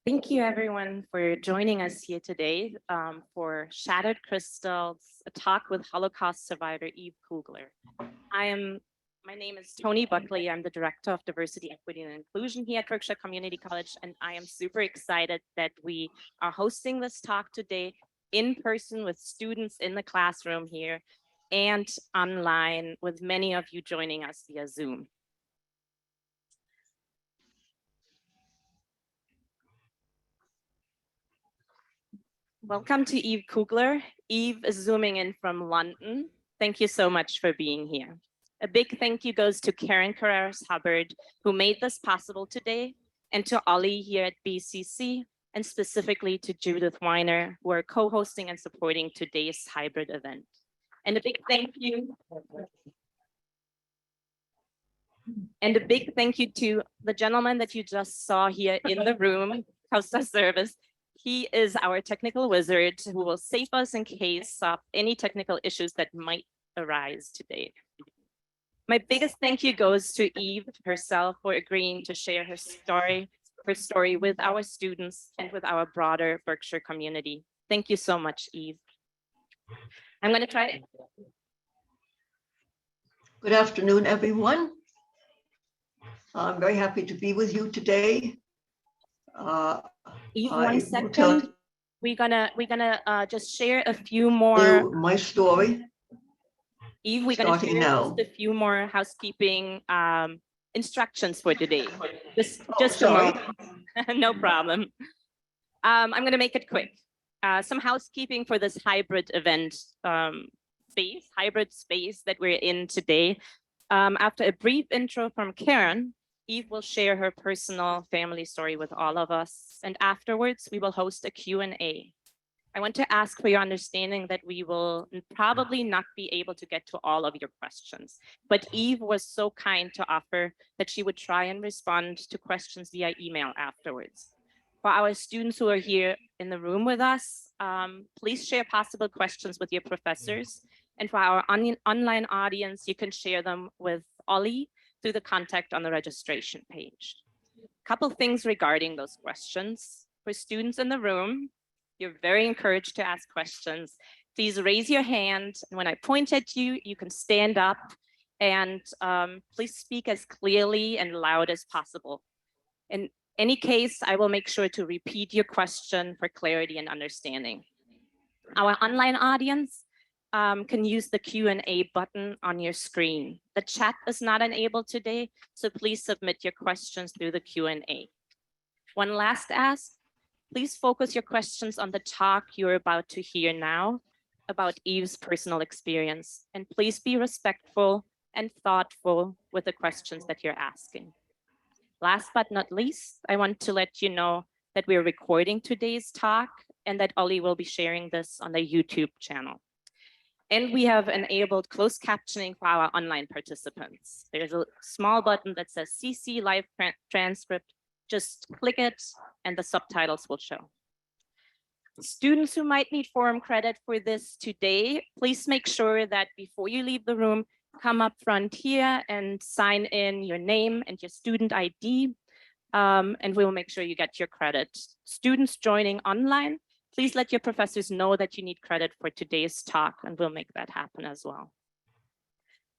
Thank you everyone for joining us here today for Shattered Crystals, a talk with Holocaust survivor Eve Kugler. My name is Tony Buckley. I'm the Director of Diversity, Equity, and Inclusion here at Berkshire Community College, and I am super excited that we are hosting this talk today in person with students in the classroom here and online with many of you joining us via Zoom. Welcome to Eve Kugler. Eve is zooming in from London. Thank you so much for being here. A big thank you goes to Carreras Hubbard, who made this possible today, and to Ollie here at BCC, and specifically to Judith Weiner, who are co-hosting and supporting today's hybrid event. And a big thank you. And a big thank you to the gentleman that you just saw here in the room, Costa Service. He is our technical wizard who will save us in case of any technical issues that might arise today. My biggest thank you goes to Eve herself for agreeing to share her story with our students and with our broader Berkshire community. Thank you so much, Eve. I'm going to try. Good afternoon, everyone. I'm very happy to be with you today. Eve, 1 second. We're gonna just share a few more. My story. Eve, we're gonna share just a few more housekeeping instructions for today. Just a moment. No problem. I'm gonna make it quick. Some housekeeping for this hybrid event hybrid space that we're in today. After a brief intro from Karen, Eve will share her personal family story with all of us, and afterwards we will host a Q&A. I want to ask for your understanding that we will probably not be able to get to all of your questions, but Eve was so kind to offer that she would try and respond to questions via email afterwards. For our students who are here in the room with us, please share possible questions with your professors, and for our online audience, you can share them with Ollie through the contact on the registration page. A couple things regarding those questions. For students in the room, you're very encouraged to ask questions. Please raise your hand, and when I point at you, you can stand up, and please speak as clearly and loud as possible. In any case, I will make sure to repeat your question for clarity and understanding. Our online audience can use the Q&A button on your screen. The chat is not enabled today, so please submit your questions through the Q&A. One last ask, please focus your questions on the talk you're about to hear now about Eve's personal experience, and please be respectful and thoughtful with the questions that you're asking. Last but not least, I want to let you know that we're recording today's talk and that Ollie will be sharing this on the YouTube channel. And we have enabled closed captioning for our online participants. There's a small button that says CC live transcript. Just click it and the subtitles will show. Students who might need forum credit for this today, please make sure that before you leave the room, come up front here and sign in your name and your student ID, and we will make sure you get your credit. Students joining online, please let your professors know that you need credit for today's talk, and we'll make that happen as well.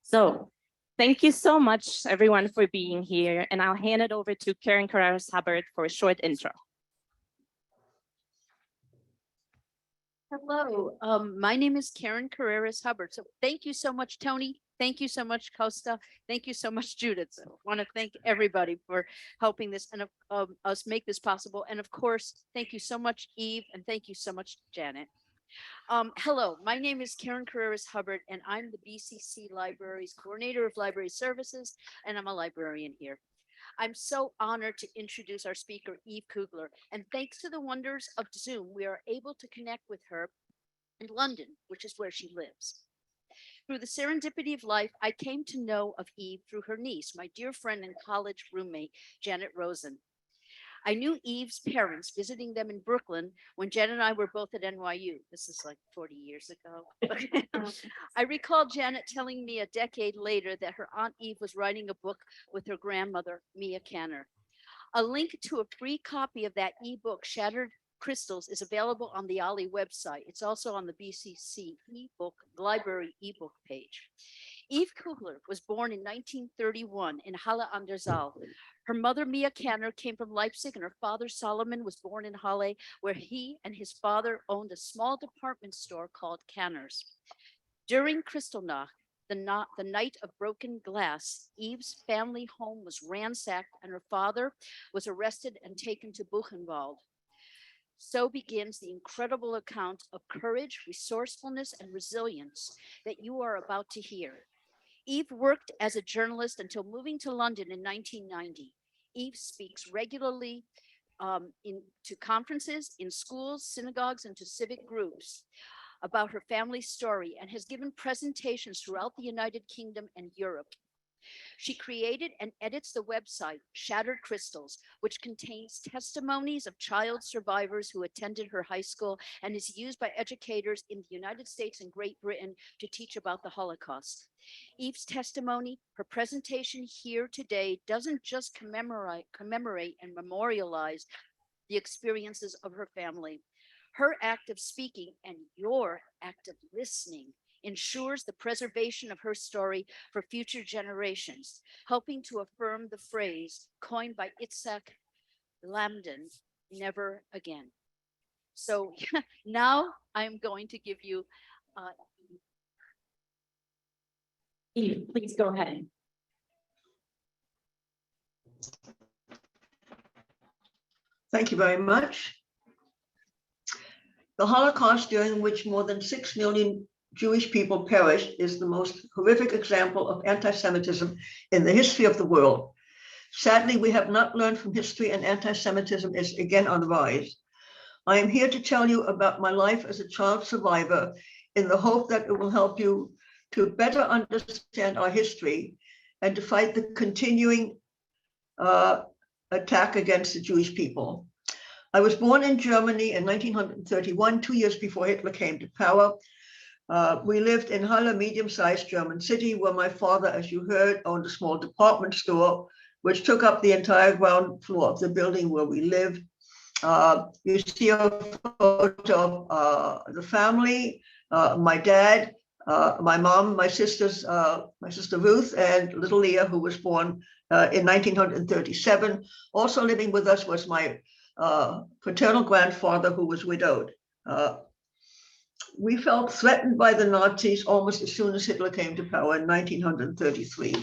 So thank you so much, everyone, for being here, and I'll hand it over to Carreras Hubbard for a short intro. Hello, my name is Carreras Hubbard. So thank you so much, Tony. Thank you so much, Costa. Thank you so much, Judith. So I want to thank everybody for helping this and us make this possible. And of course, thank you so much, Eve, and thank you so much, Janet. Hello, my name is Carreras Hubbard, and I'm the BCC Library's Coordinator of Library Services, and I'm a librarian here. I'm so honored to introduce our speaker, Eve Kugler, and thanks to the wonders of Zoom, we are able to connect with her in London, which is where she lives. Through the serendipity of life, I came to know of Eve through her niece, my dear friend and college roommate, Janet Rosen. I knew Eve's parents visiting them in Brooklyn when Jen and I were both at NYU. This is like 40 years ago. I recall Janet telling me a decade later that her Aunt Eve was writing a book with her grandmother, Mia Canner. A link to a free copy of that ebook, Shattered Crystals, is available on the Halle website. It's also on the BCC ebook library ebook page. Eve Kugler was born in 1931 in Halle an der Saale. Her mother, Mia Kanner, came from Leipzig, and her father, Solomon, was born in Halle, where he and his father owned a small department store called Canner's. During Kristallnacht, the night of broken glass, Eve's family home was ransacked, and her father was arrested and taken to Buchenwald. So begins the incredible account of courage, resourcefulness, and resilience that you are about to hear. Eve worked as a journalist until moving to London in 1990. Eve speaks regularly to conferences, in schools, synagogues, and to civic groups about her family's story, and has given presentations throughout the United Kingdom and Europe. She created and edits the website Shattered Crystals, which contains testimonies of child survivors who attended her high school and is used by educators in the United States and Great Britain to teach about the Holocaust. Eve's testimony, her presentation here today, doesn't just commemorate and memorialize the experiences of her family. Her act of speaking and your act of listening ensures the preservation of her story for future generations, helping to affirm the phrase coined by Itzhak Lamden, never again. So now I'm going to give you Eve, please go ahead. Thank you very much. The Holocaust, during which more than 6 million Jewish people perished, is the most horrific example of anti-Semitism in the history of the world. Sadly, we have not learned from history, and anti-Semitism is again on the rise. I am here to tell you about my life as a child survivor in the hope that it will help you to better understand our history and to fight the continuing attack against the Jewish people. I was born in Germany in 1931, 2 years before Hitler came to power. We lived in Halle, medium-sized German city, where my father, as you heard, owned a small department store, which took up the entire ground floor of the building where we lived. You see a photo of the family, my dad, my mom, my sister Ruth, and little Lea, who was born in 1937. Also living with us was my paternal grandfather, who was widowed. We felt threatened by the Nazis almost as soon as Hitler came to power in 1933.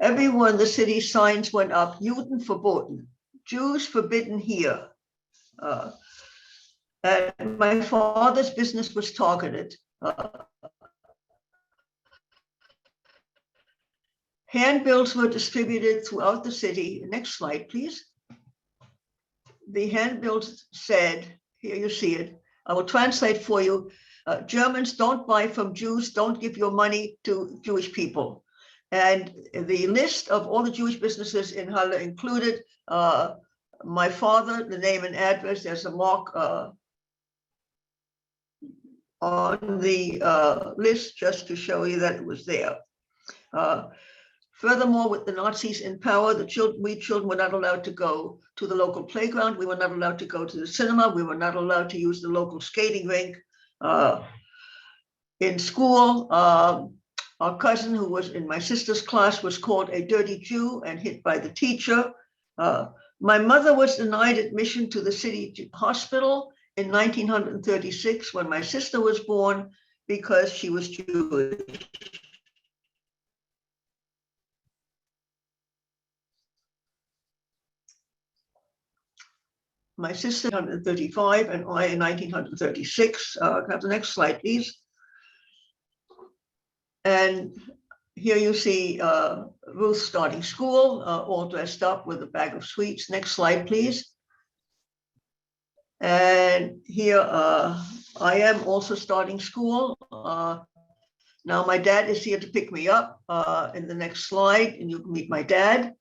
Everywhere in the city, signs went up, Juden verboten, Jews forbidden here. And my father's business was targeted. Handbills were distributed throughout the city. Next slide, please. The handbills said, here you see it, I will translate for you, Germans, don't buy from Jews, don't give your money to Jewish people. And the list of all the Jewish businesses in Halle included my father, the name and address. There's a mark on the list just to show you that it was there. Furthermore, with the Nazis in power, we children were not allowed to go to the local playground. We were not allowed to go to the cinema. We were not allowed to use the local skating rink. In school, our cousin, who was in my sister's class, was called a dirty Jew and hit by the teacher. My mother was denied admission to the city hospital in 1936 when my sister was born because she was Jewish. My sister in 1935 and I in 1936. Can I have the next slide, please? And here you see Ruth starting school, all dressed up with a bag of sweets. Next slide, please. And here I am also starting school. Now my dad is here to pick me up in the next slide, and you can meet my dad.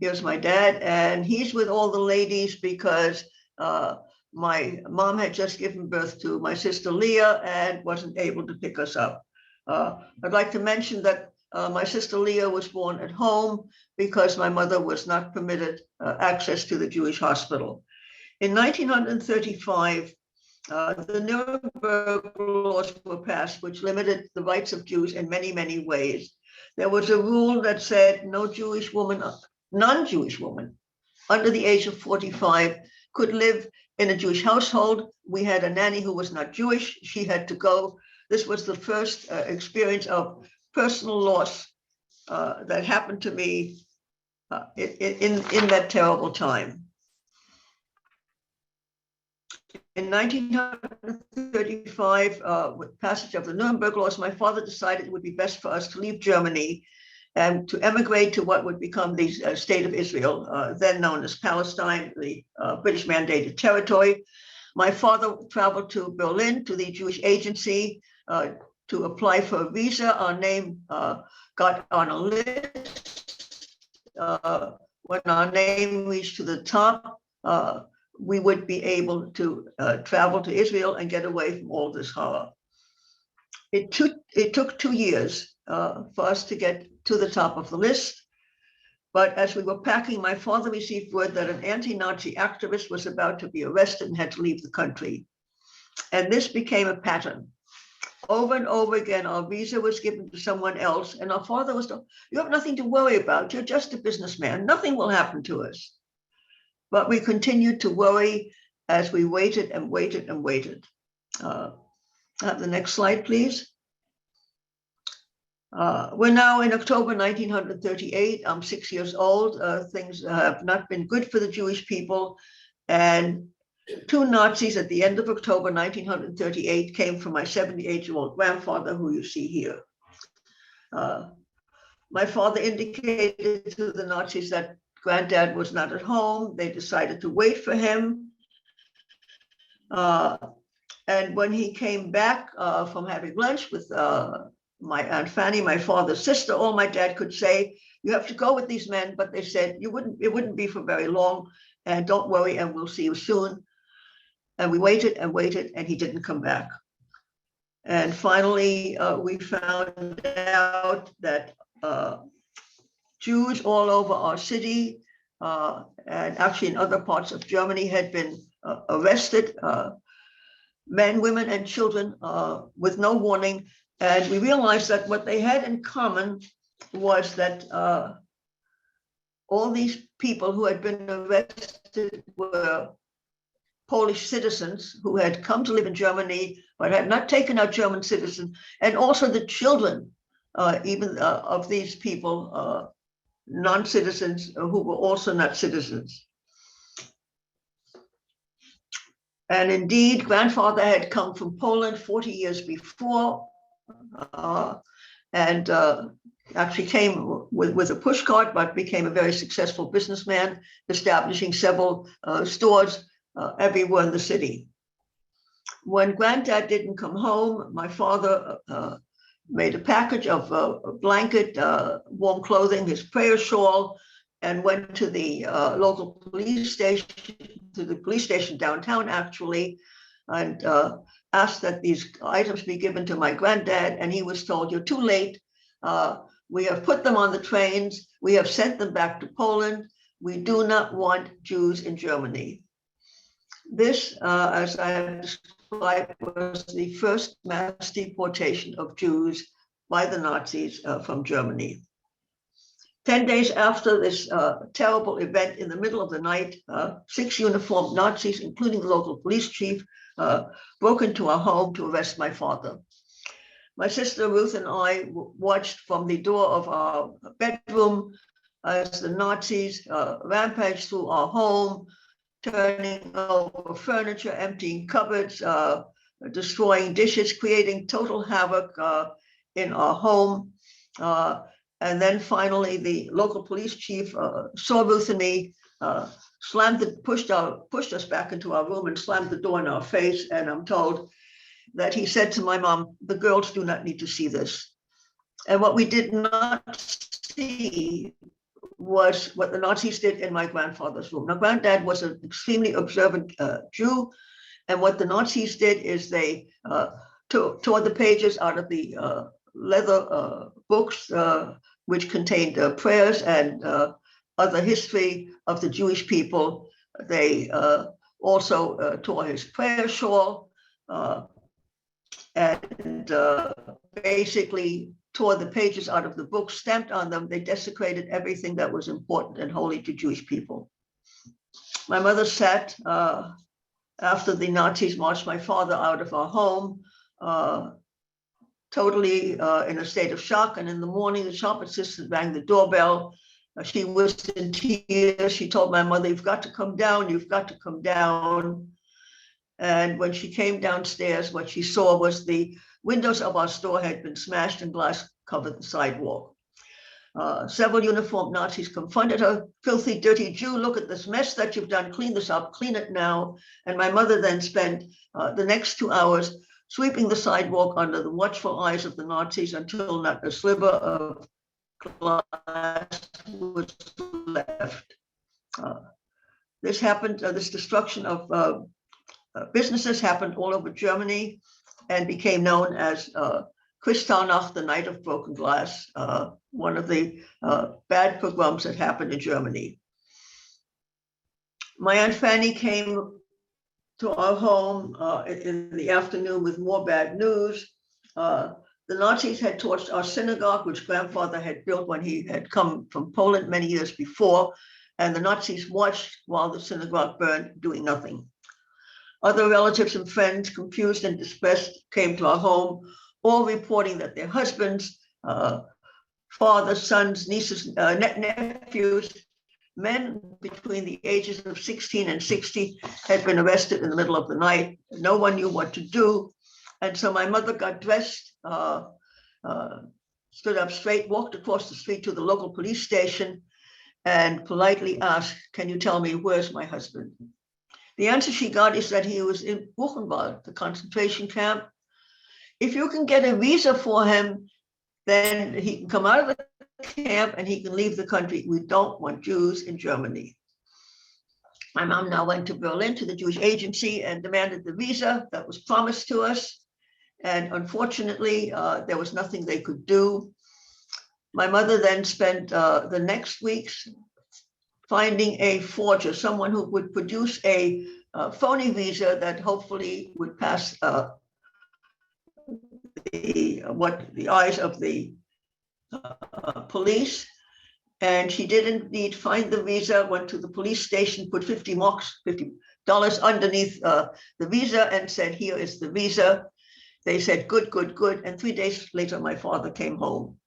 Here's my dad, and he's with all the ladies because my mom had just given birth to my sister Lea and wasn't able to pick us up. I'd like to mention that My sister Leah was born at home because my mother was not permitted access to the Jewish hospital. In 1935, the Nuremberg laws were passed, which limited the rights of Jews in many, many ways. There was a rule that said no Jewish woman, non-Jewish woman under the age of 45 could live in a Jewish household. We had a nanny who was not Jewish. She had to go. This was the first experience of personal loss that happened to me in that terrible time. In 1935, with passage of the Nuremberg laws, my father decided it would be best for us to leave Germany and to emigrate to what would become the state of Israel, then known as Palestine, the British mandated territory. My father traveled to Berlin to the Jewish agency to apply for a visa. Our name got on a list. When our name reached to the top, we would be able to travel to Israel and get away from all this horror. It took 2 years for us to get to the top of the list. But as we were packing, my father received word that an anti-Nazi activist was about to be arrested and had to leave the country. And this became a pattern. Over and over again, our visa was given to someone else. And our father was told, you have nothing to worry about. You're just a businessman. Nothing will happen to us. But we continued to worry as we waited and waited and waited. Have the next slide, please. We're now in October 1938. I'm 6 years old. Things have not been good for the Jewish people. And 2 Nazis at the end of October 1938 came from my 78-year-old grandfather, who you see here. My father indicated to the Nazis that Granddad was not at home. They decided to wait for him. And when he came back from having lunch with my Aunt Fanny, my father's sister, all my dad could say, you have to go with these men, but they said, it wouldn't be for very long, and don't worry, and we'll see you soon. And we waited and waited, and he didn't come back. And finally, we found out that Jews all over our city, and actually in other parts of Germany, had been arrested, men, women, and children, with no warning. And we realized that what they had in common was that all these people who had been arrested were Polish citizens who had come to live in Germany, but had not taken out German citizen, and also the children, even of these people, non-citizens who were also not citizens. And indeed, grandfather had come from Poland 40 years before, and actually came with a pushcart, but became a very successful businessman, establishing several stores everywhere in the city. When Granddad didn't come home, my father made a package of a blanket, warm clothing, his prayer shawl, and went to the local police station, downtown actually, and asked that these items be given to my granddad. And he was told, you're too late. We have put them on the trains. We have sent them back to Poland. We do not want Jews in Germany. This, as I have described, was the first mass deportation of Jews by the Nazis from Germany. 10 days after this terrible event, in the middle of the night, 6 uniformed Nazis, including the local police chief, broke into our home to arrest my father. My sister Ruth and I watched from the door of our bedroom as the Nazis rampaged through our home, turning over furniture, emptying cupboards, destroying dishes, creating total havoc in our home. And then finally, the local police chief saw Ruth and me, pushed us back into our room and slammed the door in our face. And I'm told that he said to my mom, the girls do not need to see this. And what we did not see was what the Nazis did in my grandfather's room. Now, Granddad was an extremely observant Jew. And what the Nazis did is they tore the pages out of the leather books which contained prayers and other history of the Jewish people. They also tore his prayer shawl and basically tore the pages out of the book, stamped on them. They desecrated everything that was important and holy to Jewish people. My mother sat after the Nazis marched my father out of our home, totally in a state of shock. And in the morning, the shop assistant rang the doorbell. She was in tears. She told my mother, "You've got to come down. You've got to come down." And when she came downstairs, what she saw was the windows of our store had been smashed and glass covered the sidewalk. Several uniformed Nazis confronted her. "Filthy, dirty Jew, look at this mess that you've done. Clean this up, clean it now." And my mother then spent the next 2 hours sweeping the sidewalk under the watchful eyes of the Nazis until not a sliver of glass was left. This happened, this destruction of businesses happened all over Germany and became known as Kristallnacht, the night of broken glass, one of the bad pogroms that happened in Germany. My Aunt Fanny came to our home in the afternoon with more bad news. The Nazis had torched our synagogue, which grandfather had built when he had come from Poland many years before, and the Nazis watched while the synagogue burned, doing nothing. Other relatives and friends, confused and distressed, came to our home, all reporting that their husbands, fathers, sons, nieces, nephews, men between the ages of 16 and 60 had been arrested in the middle of the night. No one knew what to do. And so my mother got dressed, stood up straight, walked across the street to the local police station and politely asked, "Can you tell me where's my husband?" The answer she got is that he was in Buchenwald, the concentration camp. If you can get a visa for him, then he can come out of the camp and he can leave the country. We don't want Jews in Germany. My mom now went to Berlin to the Jewish agency and demanded the visa that was promised to us. And unfortunately, there was nothing they could do. My mother then spent the next weeks finding a forger, someone who would produce a phony visa that hopefully would pass the eyes of the police. And she did indeed find the visa, went to the police station, put $50 underneath the visa and said, "Here is the visa." They said, "Good, good, good." And 3 days later, my father came home.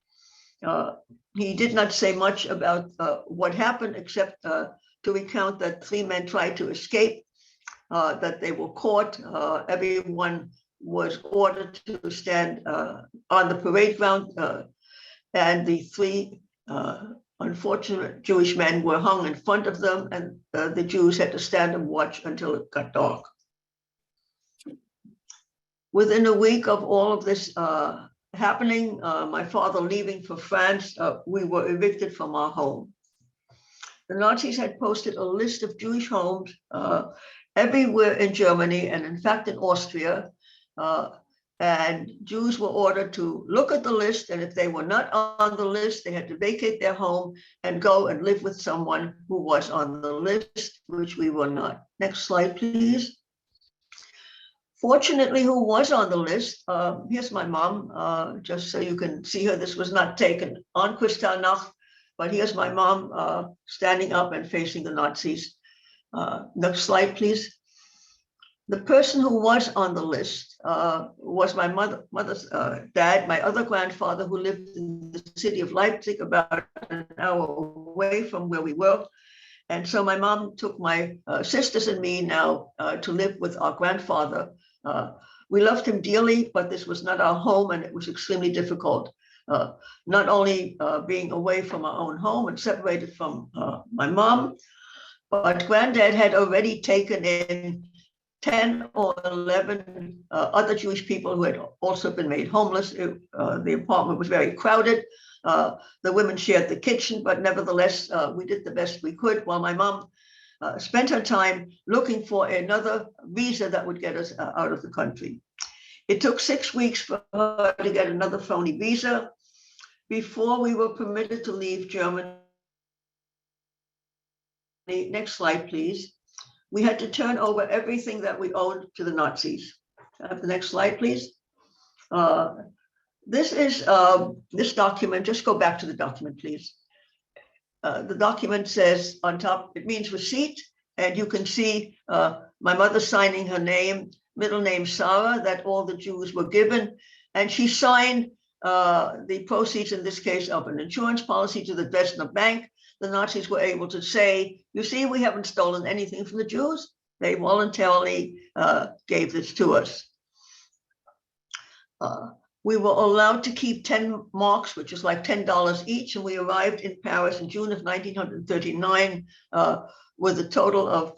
He did not say much about what happened, except to recount that 3 men tried to escape, that they were caught. Everyone was ordered to stand on the parade ground, and the 3 unfortunate Jewish men were hung in front of them, and the Jews had to stand and watch until it got dark. Within a week of all of this happening, my father leaving for France, we were evicted from our home. The Nazis had posted a list of Jewish homes everywhere in Germany and in fact in Austria, and Jews were ordered to look at the list, and if they were not on the list, they had to vacate their home and go and live with someone who was on the list, which we were not. Next slide, please. Fortunately, who was on the list? Here's my mom, just so you can see her. This was not taken on Kristallnacht, but here's my mom standing up and facing the Nazis. Next slide, please. The person who was on the list was my mother's dad, my other grandfather, who lived in the city of Leipzig, about an hour away from where we were. And so my mom took my sisters and me now to live with our grandfather. We loved him dearly, but this was not our home, and it was extremely difficult. Not only being away from our own home and separated from my mom, but Granddad had already taken in 10 or 11 other Jewish people who had also been made homeless. The apartment was very crowded. The women shared the kitchen, but nevertheless, we did the best we could while my mom spent her time looking for another visa that would get us out of the country. It took 6 weeks for her to get another phony visa before we were permitted to leave Germany. Next slide, please. We had to turn over everything that we owned to the Nazis. Have the next slide, please. This is this document. Just go back to the document, please. The document says on top, it means receipt, and you can see my mother signing her name, middle name Sarah, that all the Jews were given, and she signed the proceeds, in this case, of an insurance policy to the Dresdner Bank. The Nazis were able to say, you see, we haven't stolen anything from the Jews. They voluntarily gave this to us. We were allowed to keep 10 marks, which is like $10 each, and we arrived in Paris in June of 1939 with a total of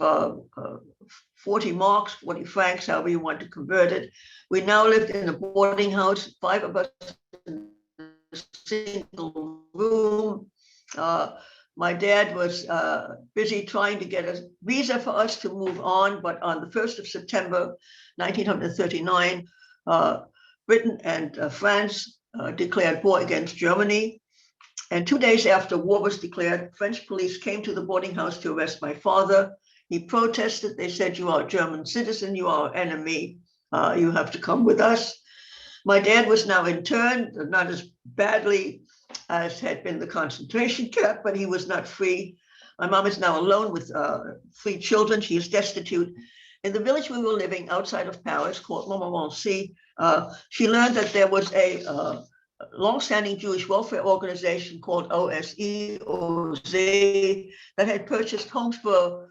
40 marks, 40 francs, however you want to convert it. We now lived in a boarding house, 5 of us in a single room. My dad was busy trying to get a visa for us to move on, but on the 1st of September, 1939, Britain and France declared war against Germany. And 2 days after war was declared, French police came to the boarding house to arrest my father. He protested. They said, you are a German citizen, you are our enemy, you have to come with us. My dad was now interned, not as badly as had been the concentration camp, but he was not free. My mom is now alone with 3 children. She is destitute. In the village we were living outside of Paris, called Montmorency, she learned that there was a long-standing Jewish welfare organization called OSE, that had purchased homes for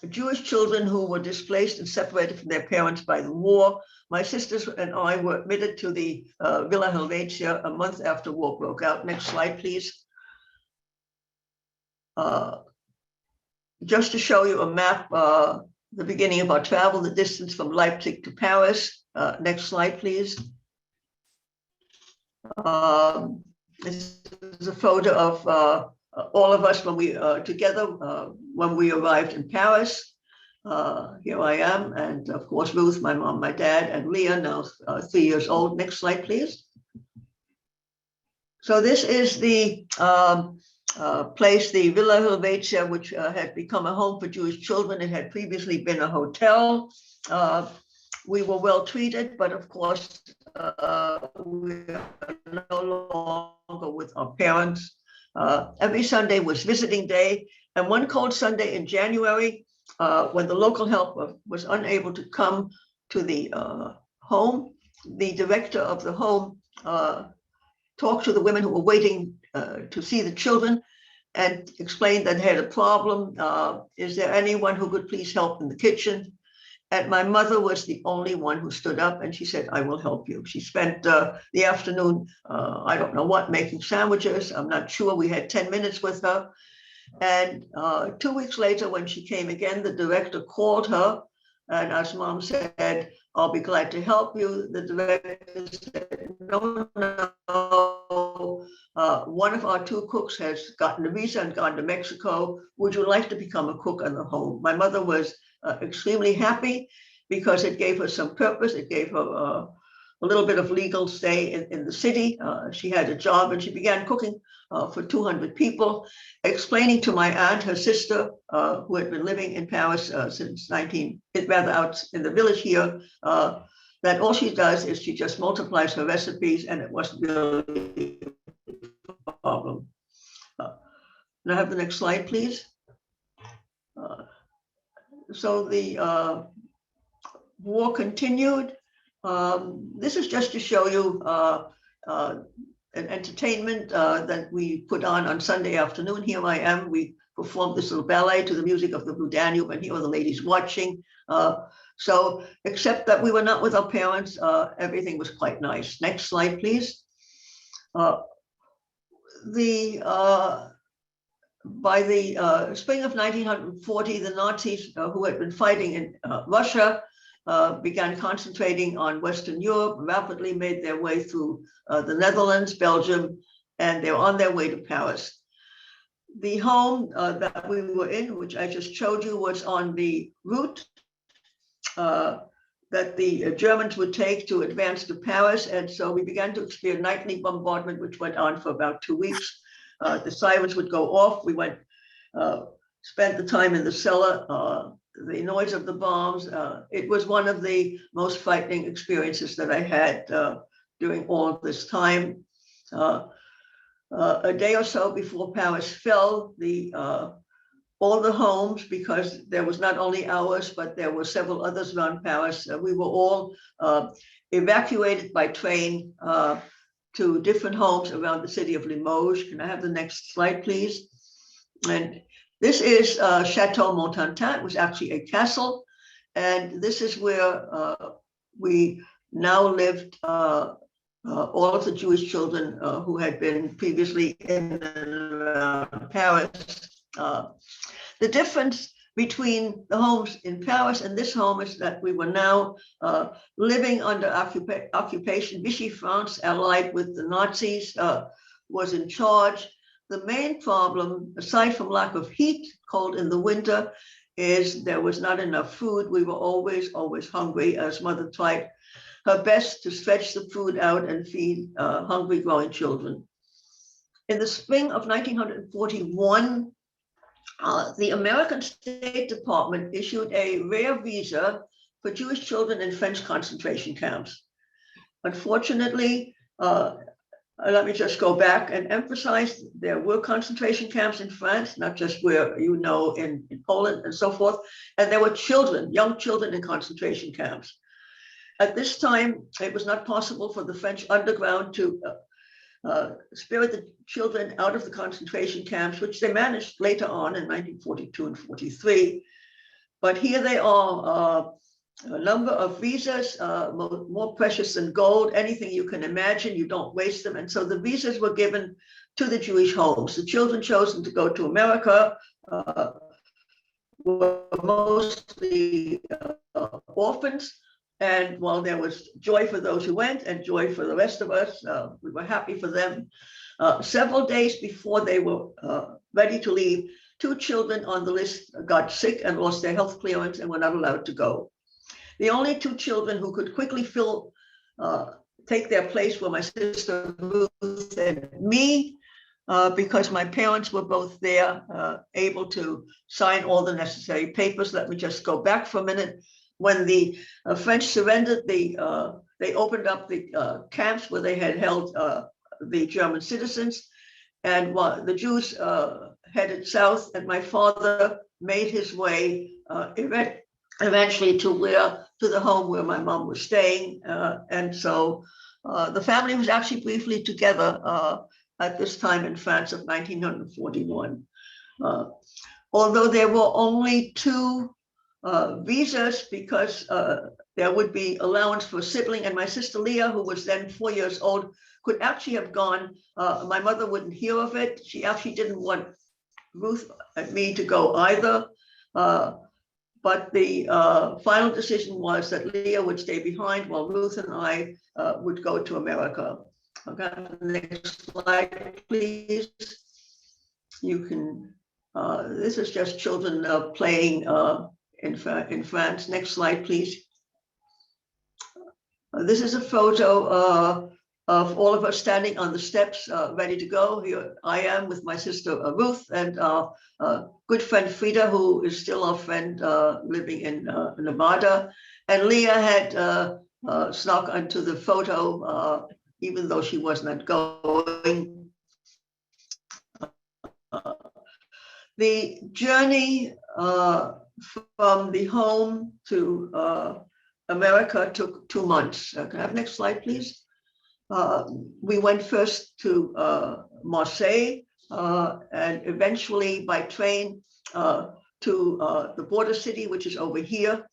Jewish children who were displaced and separated from their parents by the war. My sisters and I were admitted to the Villa Helvetia a month after war broke out. Next slide, please. Just to show you a map, the beginning of our travel, the distance from Leipzig to Paris. Next slide, please. This is a photo of all of us when we together when we arrived in Paris. Here I am, and of course Ruth, my mom, my dad, and Leah, now 3 years old. Next slide, please. So this is the place, the Villa Helvetia, which had become a home for Jewish children. It had previously been a hotel. We were well treated, but of course we are no longer with our parents. Every Sunday was visiting day, and one cold Sunday in January, when the local help was unable to come to the home, the director of the home talked to the women who were waiting to see the children and explained that they had a problem. Is there anyone who could please help in the kitchen? And my mother was the only one who stood up, and she said, I will help you. She spent the afternoon, I don't know what, making sandwiches. I'm not sure. We had 10 minutes with her. And 2 weeks later, when she came again, the director called her. And as mom said, I'll be glad to help you. The director said, no. One of our 2 cooks has gotten a visa and gone to Mexico. Would you like to become a cook in the home? My mother was extremely happy because it gave her some purpose. It gave her a little bit of legal stay in the city. She had a job, and she began cooking for 200 people, explaining to my aunt, her sister, who had been living in Paris since out in the village here, that all she does is she just multiplies her recipes, and it wasn't really a problem. Can I have the next slide, please? So the war continued. This is just to show you an entertainment that we put on Sunday afternoon. Here I am. We performed this little ballet to the music of the Blue Danube, and here are the ladies watching. So except that we were not with our parents, everything was quite nice. Next slide, please. By the spring of 1940, the Nazis who had been fighting in Russia began concentrating on Western Europe, rapidly made their way through the Netherlands, Belgium, and they're on their way to Paris. The home that we were in, which I just showed you, was on the route that the Germans would take to advance to Paris. And so we began to experience nightly bombardment, which went on for about 2 weeks. The sirens would go off. We went, spent the time in the cellar, the noise of the bombs. It was one of the most frightening experiences that I had during all of this time. A day or so before Paris fell, all the homes, because there was not only ours, but there were several others around Paris, we were all evacuated by train to different homes around the city of Limoges. Can I have the next slide, please? And this is Chateau Motanta. It was actually a castle. And this is where we now lived, all of the Jewish children who had been previously in and around Paris. The difference between the homes in Paris and this home is that we were now living under occupation. Vichy France, allied with the Nazis, was in charge. The main problem, aside from lack of heat, cold in the winter, is there was not enough food. We were always hungry, as Mother tried her best to stretch the food out and feed hungry growing children. In the spring of 1941, the American State Department issued a rare visa for Jewish children in French concentration camps. Unfortunately, let me just go back and emphasize, there were concentration camps in France, not just where in Poland and so forth, and there were children, young children in concentration camps. At this time, it was not possible for the French underground to spirit the children out of the concentration camps, which they managed later on in 1942 and 43. But here they are, a number of visas, more precious than gold, anything you can imagine, you don't waste them. And so the visas were given to the Jewish homes. The children chosen to go to America were mostly orphans. And while there was joy for those who went and joy for the rest of us, we were happy for them. Several days before they were ready to leave, 2 children on the list got sick and lost their health clearance and were not allowed to go. The only 2 children who could quickly take their place were my sister Ruth and me, because my parents were both there, able to sign all the necessary papers. Let me just go back for a minute. When the French surrendered, they opened up the camps where they had held the German citizens, and while the Jews headed south, and my father made his way eventually to the home where my mom was staying, and so the family was actually briefly together at this time in France of 1941. Although there were only 2 visas, because there would be allowance for a sibling, and my sister Leah, who was then 4 years old, could actually have gone. My mother wouldn't hear of it. She actually didn't want Ruth and me to go either. But the final decision was that Leah would stay behind while Ruth and I would go to America. Okay, next slide, please. You can, this is just children playing in France. Next slide, please. This is a photo of all of us standing on the steps, ready to go. Here I am with my sister Ruth and good friend Frida, who is still our friend living in Nevada. And Leah had snuck onto the photo, even though she was not going. The journey from the home to America took 2 months. Can I have next slide, please? We went first to Marseille and eventually by train to the border city, which is over here.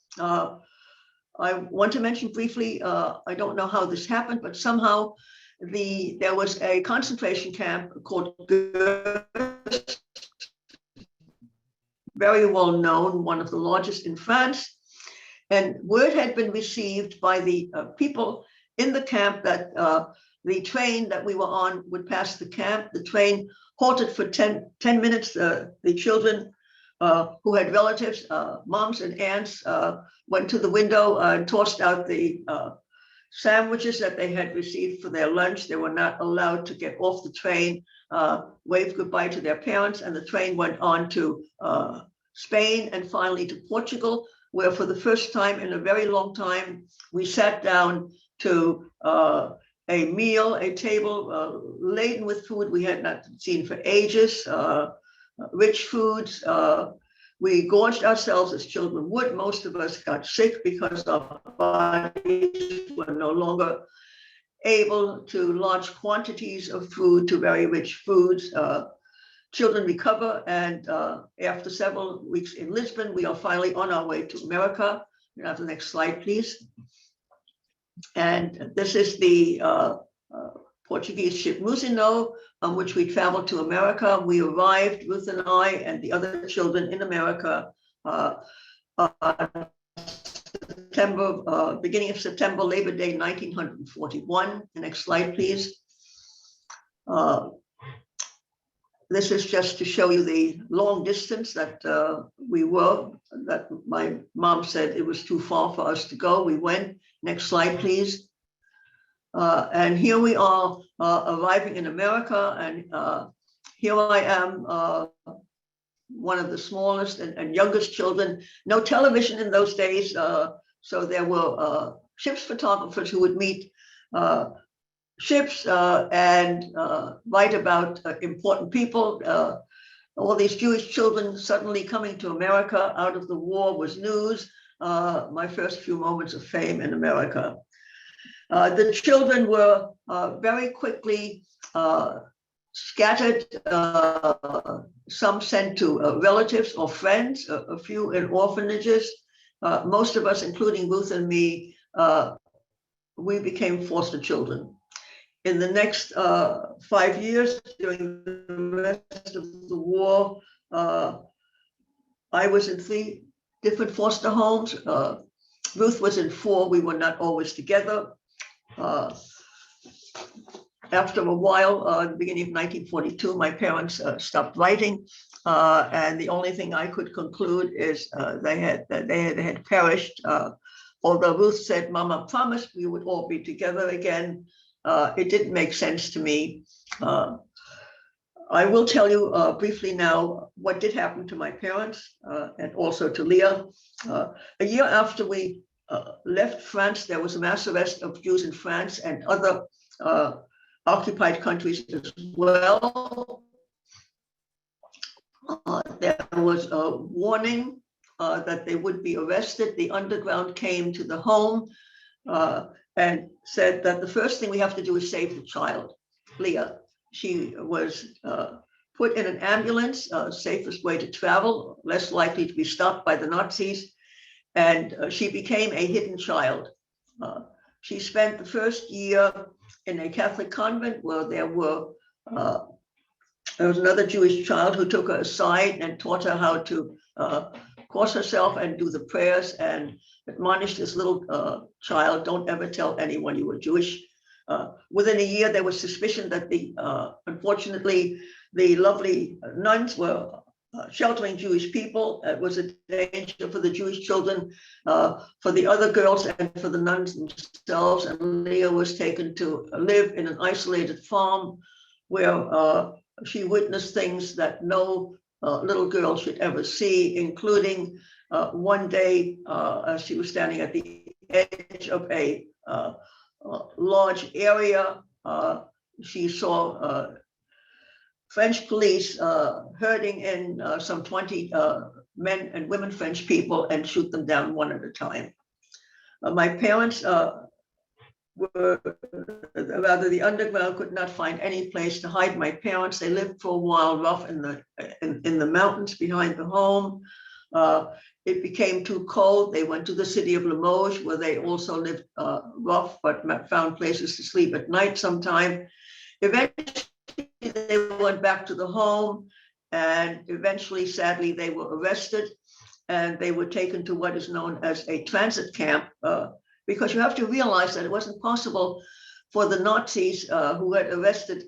I want to mention briefly, I don't know how this happened, but somehow there was a concentration camp called Georg, very well known, one of the largest in France. And word had been received by the people in the camp that the train that we were on would pass the camp. The train halted for 10 minutes. The children who had relatives, moms and aunts, went to the window and tossed out the sandwiches that they had received for their lunch. They were not allowed to get off the train, waved goodbye to their parents, and the train went on to Spain and finally to Portugal, where for the first time in a very long time, we sat down to a meal, a table laden with food we had not seen for ages, rich foods. We gorged ourselves as children would. Most of us got sick because our bodies were no longer able to large quantities of food, to very rich foods. Children recover, and after several weeks in Lisbon, we are finally on our way to America. You have the next slide, please. And this is the Portuguese ship Musino, on which we traveled to America. We arrived, Ruth and I and the other children, in America beginning of September, Labor Day, 1941. The next slide, please. This is just to show you the long distance that that my mom said it was too far for us to go. We went. Next slide, please. And here we are arriving in America, and here I am, one of the smallest and youngest children. No television in those days, so there were ship's photographers who would meet ships and write about important people. All these Jewish children suddenly coming to America out of the war was news. My first few moments of fame in America. The children were very quickly scattered, some sent to relatives or friends, a few in orphanages. Most of us, including Ruth and me, we became foster children. In the next 5 years, during the rest of the war, I was in 3 different foster homes. Ruth was in 4. We were not always together. After a while, at the beginning of 1942, my parents stopped writing, and the only thing I could conclude is they had perished. Although Ruth said, "Mama promised we would all be together again," it didn't make sense to me. I will tell you briefly now what did happen to my parents and also to Leah. A year after we left France, there was a mass arrest of Jews in France and other occupied countries as well. There was a warning that they would be arrested. The underground came to the home and said that the first thing we have to do is save the child, Leah. She was put in an ambulance, safest way to travel, less likely to be stopped by the Nazis. And she became a hidden child. She spent the first year in a Catholic convent where there was another Jewish child who took her aside and taught her how to cross herself and do the prayers, and admonished this little child, don't ever tell anyone you were Jewish. Within a year, there was suspicion that unfortunately, the lovely nuns were sheltering Jewish people. It was a danger for the Jewish children, for the other girls, and for the nuns themselves. And Leah was taken to live in an isolated farm where she witnessed things that no little girl should ever see, including one day as she was standing at the edge of a large area, she saw French police herding in some 20 men and women French people and shoot them down one at a time. My parents the underground could not find any place to hide my parents. They lived for a while rough in the mountains behind the home. It became too cold. They went to the city of Limoges, where they also lived rough, but found places to sleep at night sometime. Eventually, they went back to the home, and eventually, sadly, they were arrested, and they were taken to what is known as a transit camp, because you have to realize that it wasn't possible for the Nazis, who had arrested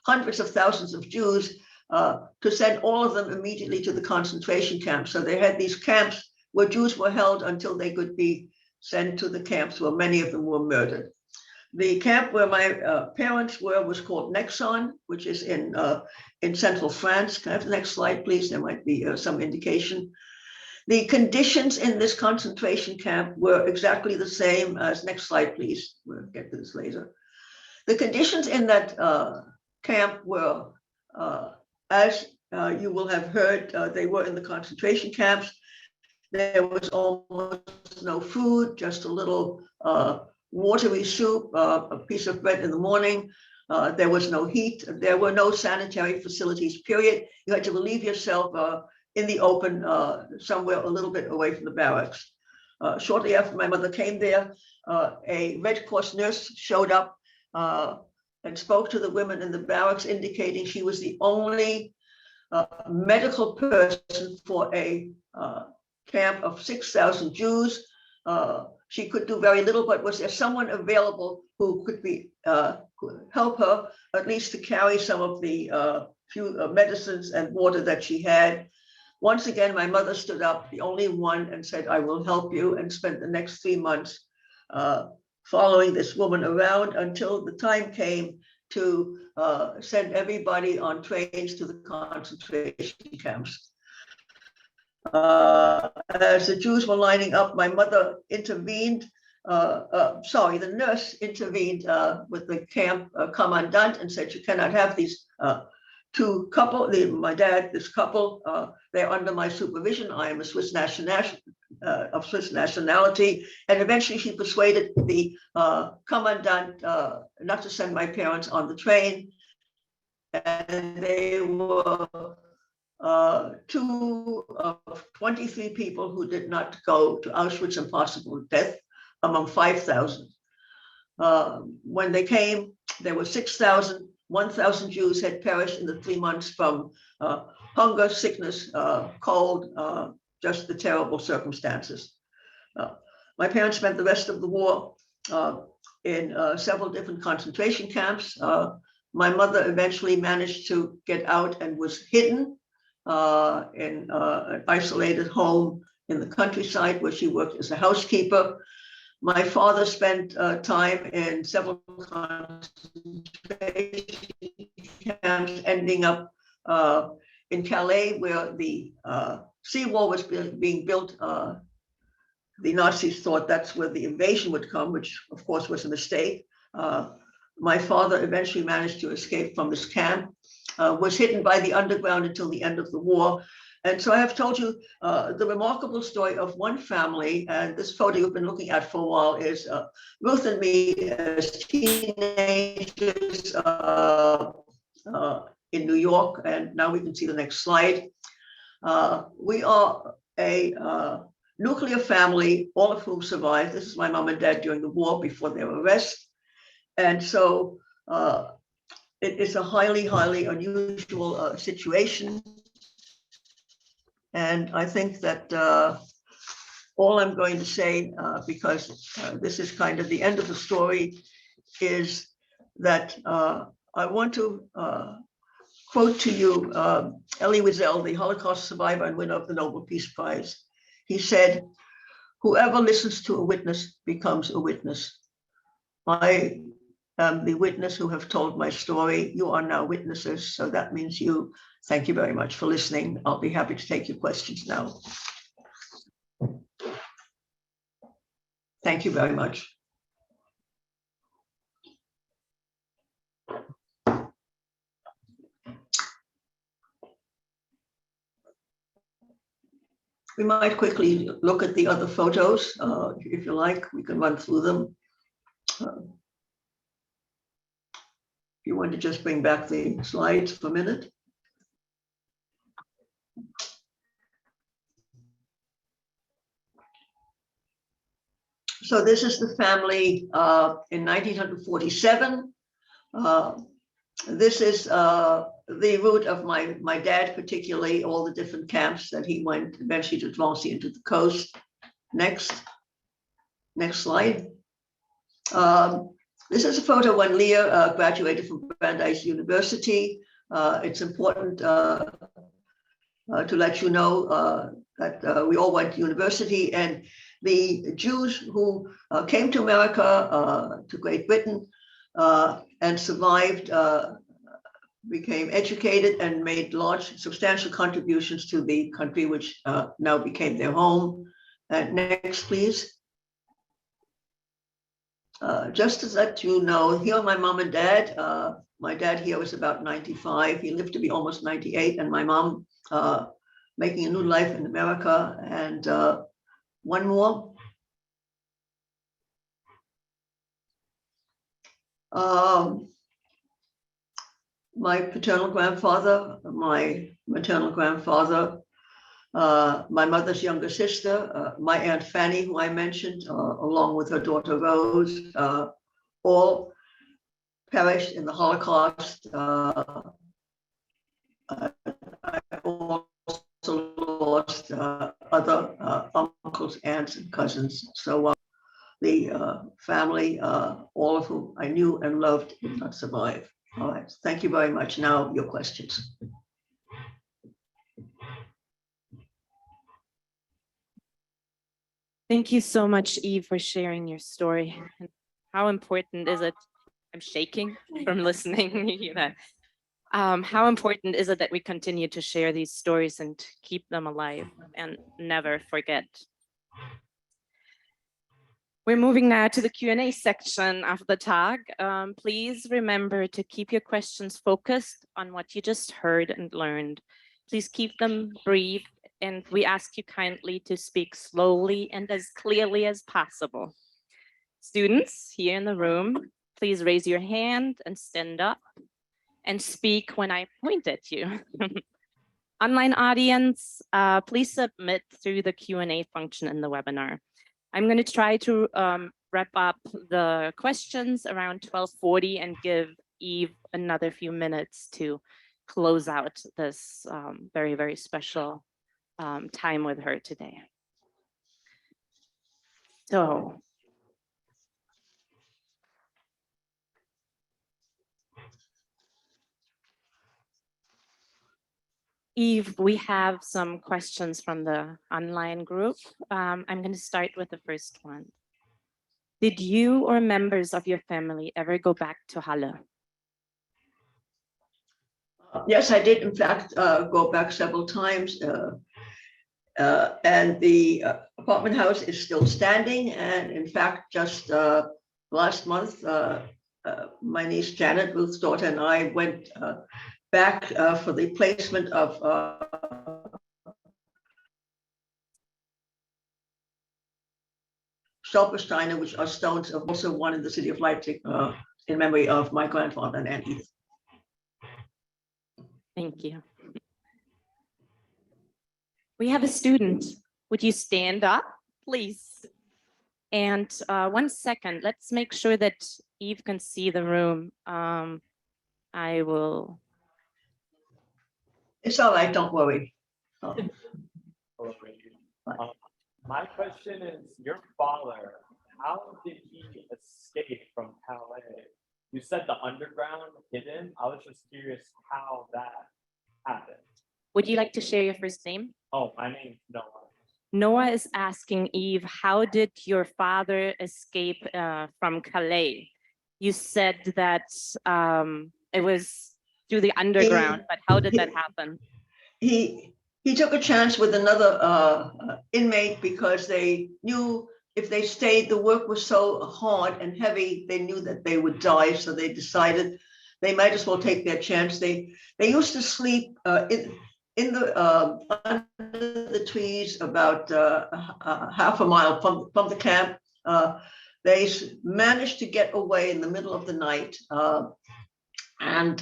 hundreds of thousands of Jews, to send all of them immediately to the concentration camps. So they had these camps where Jews were held until they could be sent to the camps where many of them were murdered. The camp where my parents were was called Nexon, which is in central France. Can I have the next slide, please? There might be some indication. The conditions in this concentration camp were exactly the same as, next slide, please. We'll get to this later. The conditions in that camp were, as you will have heard, they were in the concentration camps. There was almost no food, just a little watery soup, a piece of bread in the morning. There was no heat. There were no sanitary facilities, period. You had to relieve yourself in the open, somewhere a little bit away from the barracks. Shortly after my mother came there, a Red Cross nurse showed up and spoke to the women in the barracks, indicating she was the only medical person for a camp of 6,000 Jews. She could do very little, but was there someone available who could be could help her at least to carry some of the few medicines and water that she had? Once again, my mother stood up, the only one, and said, "I will help you," and spent the next 3 months following this woman around until the time came to send everybody on trains to the concentration camps. As the Jews were lining up, my mother intervened. The nurse intervened with the camp commandant and said, "You cannot have these two couple, my dad, this couple, they're under my supervision. I am a Swiss of Swiss nationality." And eventually she persuaded the commandant not to send my parents on the train. And they were 2 of 23 people who did not go to Auschwitz and possible death among 5,000. When they came, there were 6,000. 1,000 Jews had perished in the 3 months from hunger, sickness, cold, just the terrible circumstances. My parents spent the rest of the war in several different concentration camps. My mother eventually managed to get out and was hidden in an isolated home in the countryside where she worked as a housekeeper. My father spent time in several concentration camps, ending up in Calais, where the seawall was being built. The Nazis thought that's where the invasion would come, which of course was a mistake. My father eventually managed to escape from this camp, was hidden by the underground until the end of the war. And so I have told you the remarkable story of one family, and this photo you've been looking at for a while is Ruth and me as teenagers in New York, and now we can see the next slide. We are a nuclear family, all of whom survived. This is my mom and dad during the war before their arrest. And so it is a highly, highly unusual situation. And I think that all I'm going to say, because this is kind of the end of the story, is that I want to quote to you Elie Wiesel, the Holocaust survivor and winner of the Nobel Peace Prize. He said, "Whoever listens to a witness becomes a witness. I am the witness who have told my story. You are now witnesses, so that means you. Thank you very much for listening. I'll be happy to take your questions now." Thank you very much. We might quickly look at the other photos. If you like, we can run through them. If you want to just bring back the slides for a minute. So this is the family in 1947. This is the route of my dad, particularly all the different camps that he went eventually to Drancy into the coast. Next slide. This is a photo when Lea graduated from Brandeis University. It's important to let you know that we all went to university, and the Jews who came to America, to Great Britain, and survived, became educated and made large, substantial contributions to the country, which now became their home. Next, please. Just to let you know, here are my mom and dad. My dad here was about 95. He lived to be almost 98, and my mom making a new life in America. And one more. My paternal grandfather, my maternal grandfather, my mother's younger sister, my Aunt Fanny, who I mentioned, along with her daughter Rose, all perished in the Holocaust. I also lost other uncles, aunts, and cousins. So the family, all of whom I knew and loved, did not survive. All right, thank you very much. Now your questions. Thank you so much, Eve, for sharing your story. How important is it? I'm shaking from listening. You know, how important is it that we continue to share these stories and keep them alive and never forget? We're moving now to the Q&A section of the talk. Please remember to keep your questions focused on what you just heard and learned. Please keep them brief, and we ask you kindly to speak slowly and as clearly as possible. Students here in the room, please raise your hand and stand up and speak when I point at you. Online audience, please submit through the Q&A function in the webinar. I'm going to try to wrap up the questions around 12:40 and give Eve another few minutes to close out this very, very special time with her today. So, Eve, we have some questions from the online group. I'm going to start with the first one. Did you or members of your family ever go back to Halle? Yes, I did, in fact, go back several times. And the apartment house is still standing. And in fact, just last month, my niece Janet, Ruth's daughter, and I went back for the placement of Stolpersteine, which are stones of also one in the city of Leipzig, in memory of my grandfather and Aunt Edith. Thank you. We have a student. Would you stand up, please? And 1 second, let's make sure that Eve can see the room. I will. It's all right, don't worry. My question is, your father, how did he escape from Calais? You said the underground hidden. I was just curious how that happened. Would you like to share your first name? Oh, my name's Noah. Noah is asking Eve, how did your father escape from Calais? You said that it was through the underground, but how did that happen? He took a chance with another inmate because they knew if they stayed, the work was so hard and heavy, they knew that they would die. So they decided they might as well take their chance. They used to sleep in the under the trees about half a mile from the camp. They managed to get away in the middle of the night and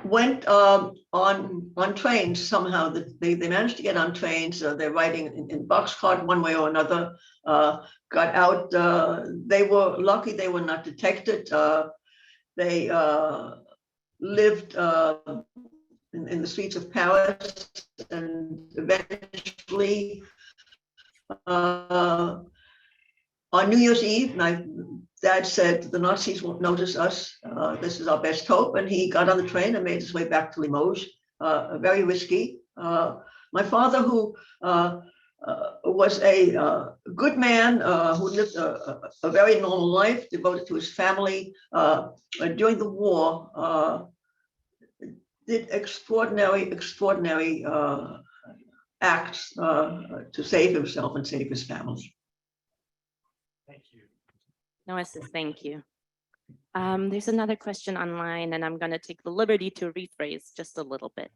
went on trains somehow. They managed to get on trains. They're riding in boxcart one way or another. Got out. They were lucky; they were not detected. They lived in the streets of Paris, and eventually on New Year's Eve, Dad said, the Nazis won't notice us. This is our best hope. And he got on the train and made his way back to Limoges, very risky. My father, who was a good man who lived a very normal life, devoted to his family, during the war, did extraordinary acts to save himself and save his family. Thank you. Noah says thank you. There's another question online, and I'm going to take the liberty to rephrase just a little bit.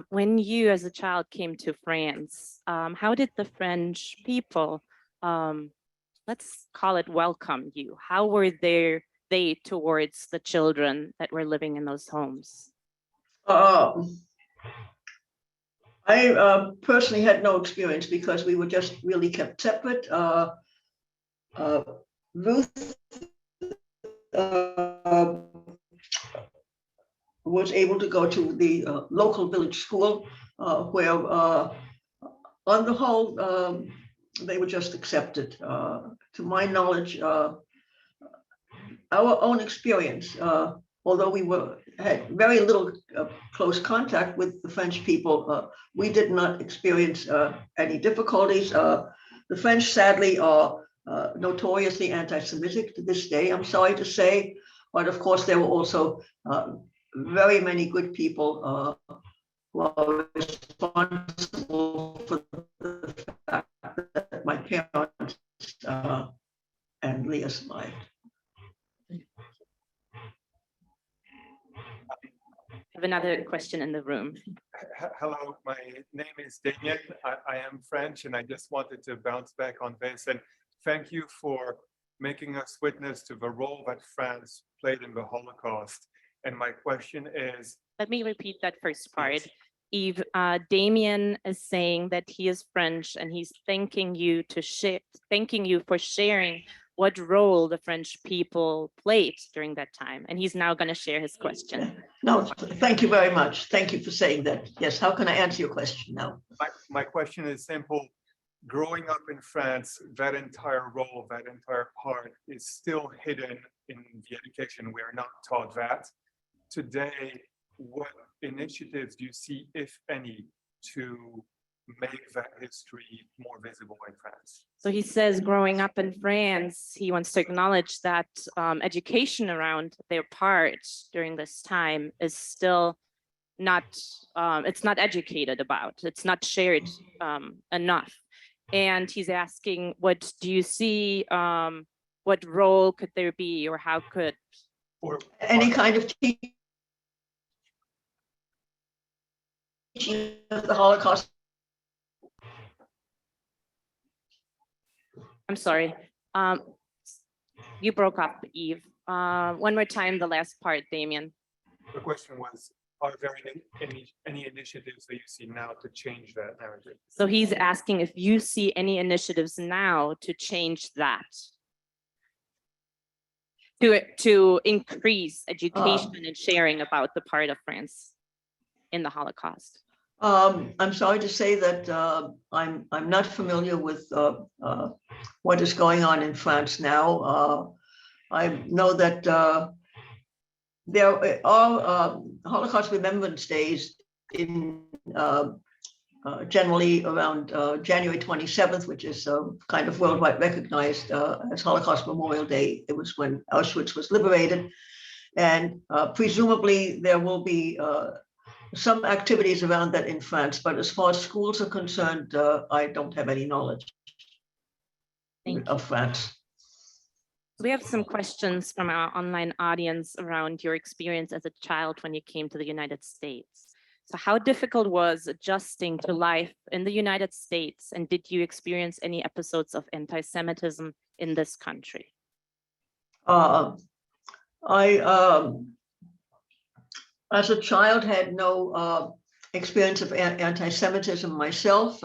When you as a child came to France, how did the French people, let's call it, welcome you? How were they towards the children that were living in those homes? I personally had no experience because we were just really kept separate. Ruth was able to go to the local village school where on the whole they were just accepted. To my knowledge, our own experience, although we had very little close contact with the French people, we did not experience any difficulties. The French, sadly, are notoriously anti-Semitic to this day, I'm sorry to say, but of course there were also very many good people who are responsible for the fact that my parents and Leah survived. I have another question in the room. Hello, my name is Damien. I am French, and I just wanted to bounce back on this and thank you for making us witness to the role that France played in the Holocaust. And my question is... Let me repeat that first part. Eve, Damien is saying that he is French and he's thanking you for sharing what role the French people played during that time. And he's now going to share his question. No, thank you very much. Thank you for saying that. Yes, how can I answer your question now? My question is simple. Growing up in France, that entire role, that entire part is still hidden in the education. We are not taught that. Today, what initiatives do you see, if any, to make that history more visible in France? So he says, growing up in France, he wants to acknowledge that education around their part during this time is still not, it's not educated about, it's not shared enough. And he's asking, what do you see, what role could there be, or how could? Or any kind of teaching of the Holocaust. I'm sorry, you broke up, Eve. One more time, the last part, Damien. the question was, are there any initiatives that you see now to change that narrative? So he's asking if you see any initiatives now to change that, to increase education and sharing about the part of France in the Holocaust. I'm sorry to say that I'm not familiar with what is going on in France now. I know that there are Holocaust Remembrance Days in generally around January 27th, which is kind of worldwide recognized as Holocaust Memorial Day. It was when Auschwitz was liberated, and presumably there will be some activities around that in France, but as far as schools are concerned, I don't have any knowledge of France. We have some questions from our online audience around your experience as a child when you came to the United States. So how difficult was adjusting to life in the United States, and did you experience any episodes of anti-Semitism in this country? As a child, had no experience of anti-Semitism myself.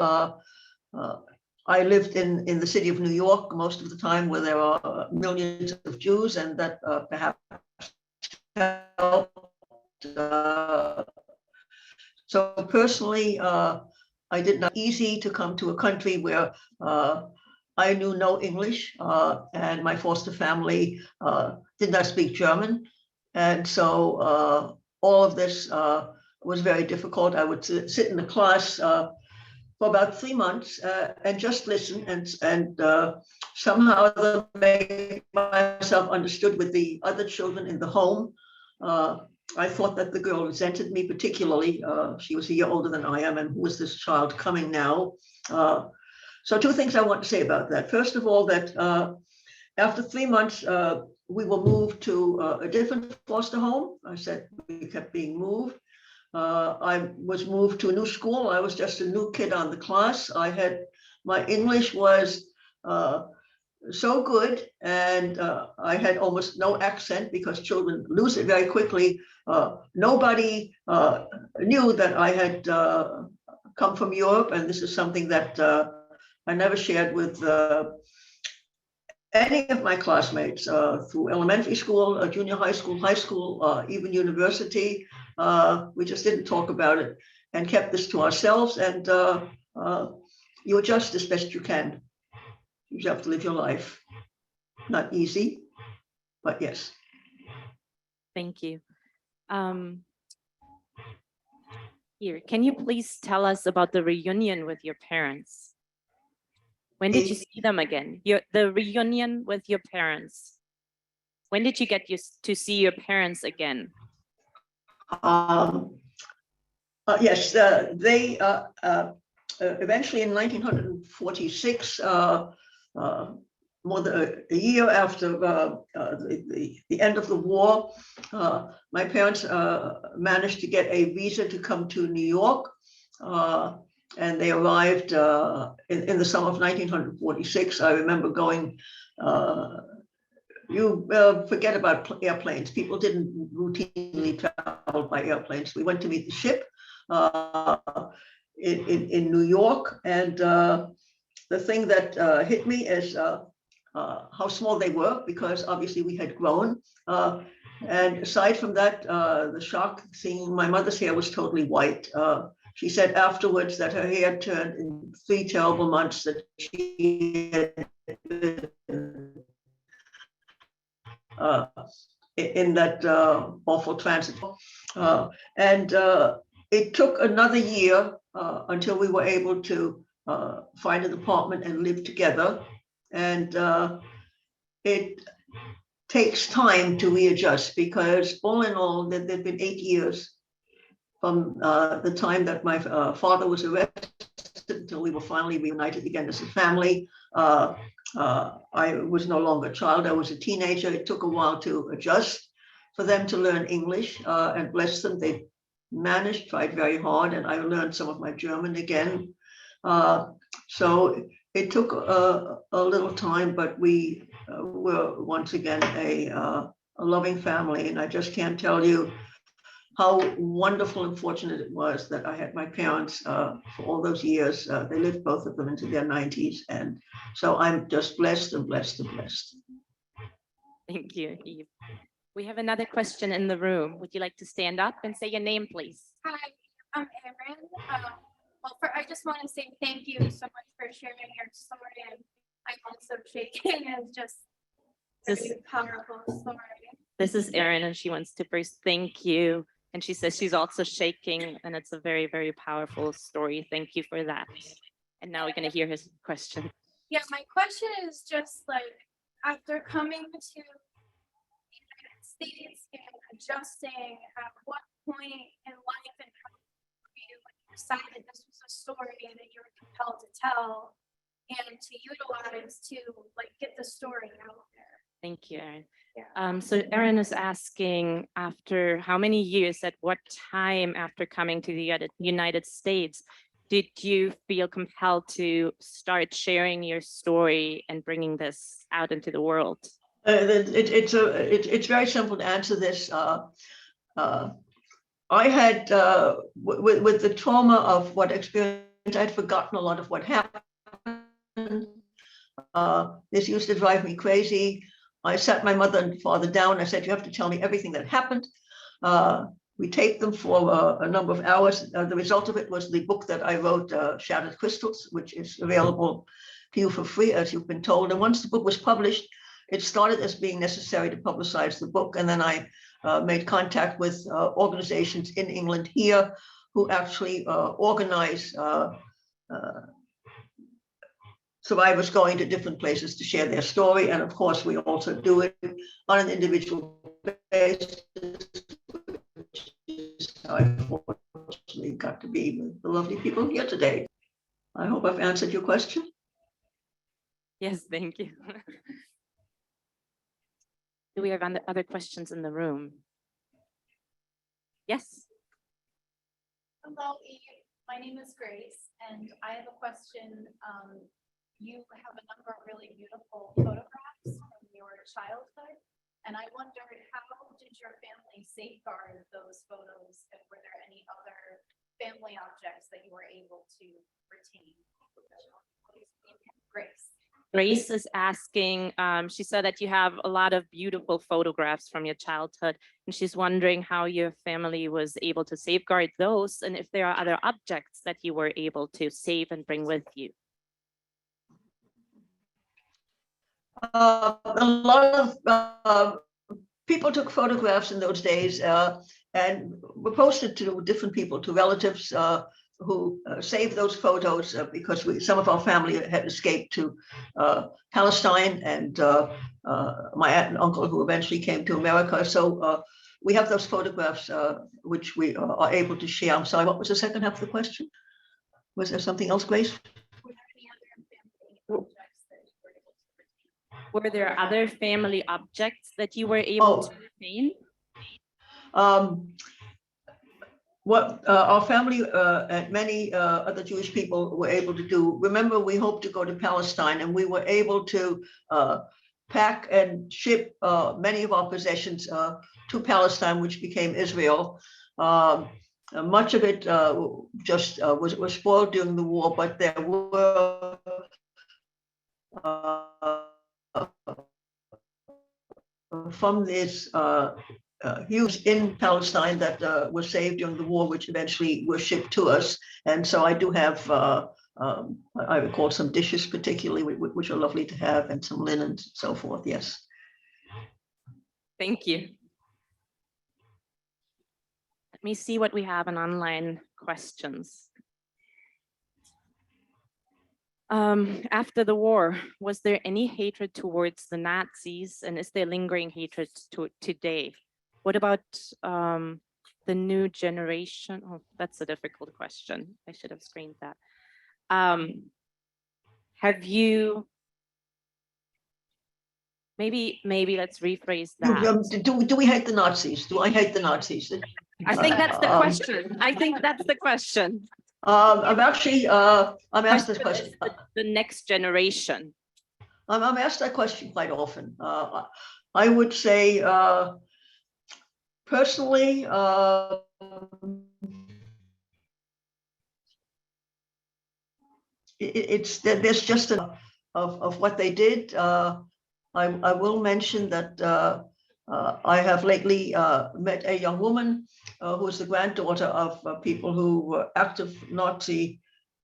I lived in the city of New York most of the time, where there are millions of Jews, and that perhaps helped. So personally, I did not easy to come to a country where I knew no English, and my foster family did not speak German. And so all of this was very difficult. I would sit in the class for about 3 months and just listen and somehow make myself understood with the other children in the home. I thought that the girl resented me particularly. She was a year older than I am, and who was this child coming now? So two things I want to say about that. First of all, that after 3 months, we were moved to a different foster home. I said we kept being moved. I was moved to a new school. I was just a new kid on the class. My English was so good, and I had almost no accent because children lose it very quickly. Nobody knew that I had come from Europe, and this is something that I never shared with any of my classmates through elementary school, junior high school, even university. We just didn't talk about it and kept this to ourselves. And you adjust as best you can. You have to live your life. Not easy, but yes. Thank you. Here, can you please tell us about the reunion with your parents? When did you see them again? The reunion with your parents. When did you get to see your parents again? Yes, they eventually in 1946, more than a year after the end of the war, my parents managed to get a visa to come to New York. And they arrived in the summer of 1946. I remember going, you forget about airplanes. People didn't routinely travel by airplanes. We went to meet the ship in New York. And the thing that hit me is how small they were, because obviously we had grown. And aside from that, the shock seeing my mother's hair was totally white. She said afterwards that her hair turned in 3 terrible months that she had in that awful transit. And it took another year until we were able to find an apartment and live together. And it takes time to readjust, because all in all, there've been 8 years from the time that my father was arrested until we were finally reunited again as a family. I was no longer a child, I was a teenager. It took a while to adjust for them to learn English, and bless them, they managed, tried very hard, and I learned some of my German again. So it took a little time, but we were once again a loving family, and I just can't tell you how wonderful and fortunate it was that I had my parents for all those years. They lived, both of them, into their 90s. And so I'm just blessed and blessed and blessed. Thank you, Eve. We have another question in the room. Would you like to stand up and say your name, please? Hi, I'm Erin. I just want to say thank you so much for sharing your story. And I'm also shaking. It's just a very powerful story. This is Erin, and she wants to first thank you. And she says she's also shaking, and it's a very, very powerful story. Thank you for that. And now we're going to hear his question. Yeah, my question is just like, after coming to the United States and adjusting, at what point in life and how you decided this was a story that you were compelled to tell and to utilize to like get the story out there? Thank you, Erin. Yeah. So Erin is asking, after how many years, at what time after coming to the United States, did you feel compelled to start sharing your story and bringing this out into the world? It's very simple to answer this. I had, with the trauma of what experience, I had forgotten a lot of what happened. This used to drive me crazy. I sat my mother and father down. I said, you have to tell me everything that happened. We taped them for a number of hours. The result of it was the book that I wrote, Shattered Crystals, which is available to you for free, as you've been told. And once the book was published, it started as being necessary to publicize the book. And then I made contact with organizations in England here who actually organize survivors going to different places to share their story. And of course, we also do it on an individual basis, which is how I fortunately got to be with the lovely people here today. I hope I've answered your question. Yes, thank you. Do we have other questions in the room? Yes. Hello, Eve. My name is Grace, and I have a question. You have a number of really beautiful photographs from your childhood, and I wondered, how did your family safeguard those photos, and were there any other family objects that you were able to retain? Grace. Grace is asking, she said that you have a lot of beautiful photographs from your childhood, and she's wondering how your family was able to safeguard those, and if there are other objects that you were able to save and bring with you. A lot of people took photographs in those days and were posted to different people, to relatives who saved those photos because some of our family had escaped to Palestine, and my aunt and uncle who eventually came to America. So we have those photographs which we are able to share. I'm sorry, what was the second half of the question? Was there something else, Grace? Were there other family objects that you were able to retain? What our family and many other Jewish people were able to do. Remember, we hoped to go to Palestine, and we were able to pack and ship many of our possessions to Palestine, which became Israel. Much of it just was spoiled during the war, but there were from this huge in Palestine that were saved during the war, which eventually were shipped to us. And so I do have, I recall some dishes particularly, which are lovely to have, and some linens and so forth, yes. Thank you. Let me see what we have in online questions. After the war, was there any hatred towards the Nazis, and is there lingering hatred today? What about the new generation? Oh, that's a difficult question. I should have screened that. Have you, maybe let's rephrase that. Do we hate the Nazis? Do I hate the Nazis? I think that's the question. I think that's the question. I'm actually, I'm asked this question. The next generation. I'm asked that question quite often. I would say, personally, there's just of what they did. I will mention that I have lately met a young woman who is the granddaughter of people who were active Nazi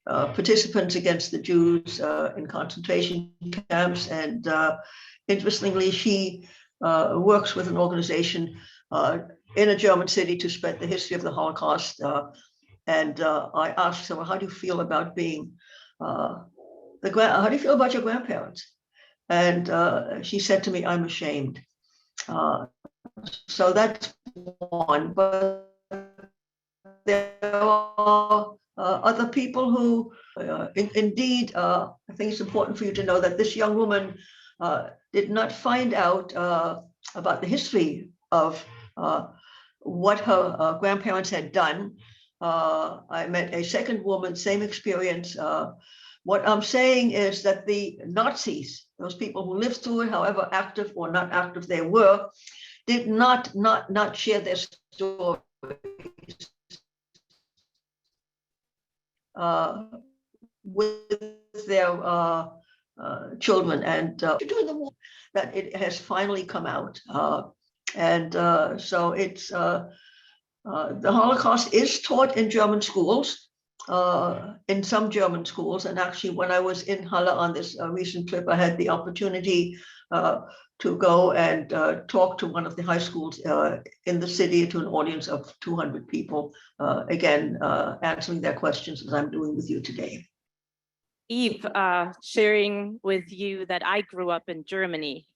participants against the Jews in concentration camps. And interestingly, she works with an organization in a German city to spread the history of the Holocaust. And I asked her, well, how do you feel about being, how do you feel about your grandparents? And she said to me, I'm ashamed. So that's one, but there are other people who indeed, I think it's important for you to know that this young woman did not find out about the history of what her grandparents had done. I met a second woman, same experience. What I'm saying is that the Nazis, those people who lived through it, however active or not active they were, did not share their stories with their children. And during the war, that it has finally come out. So it's the Holocaust is taught in German schools. in some German schools. And actually, when I was in Halle on this recent trip, I had the opportunity to go and talk to one of the high schools in the city to an audience of 200 people, again, answering their questions as I'm doing with you today. Eve, sharing with you that I grew up in Germany.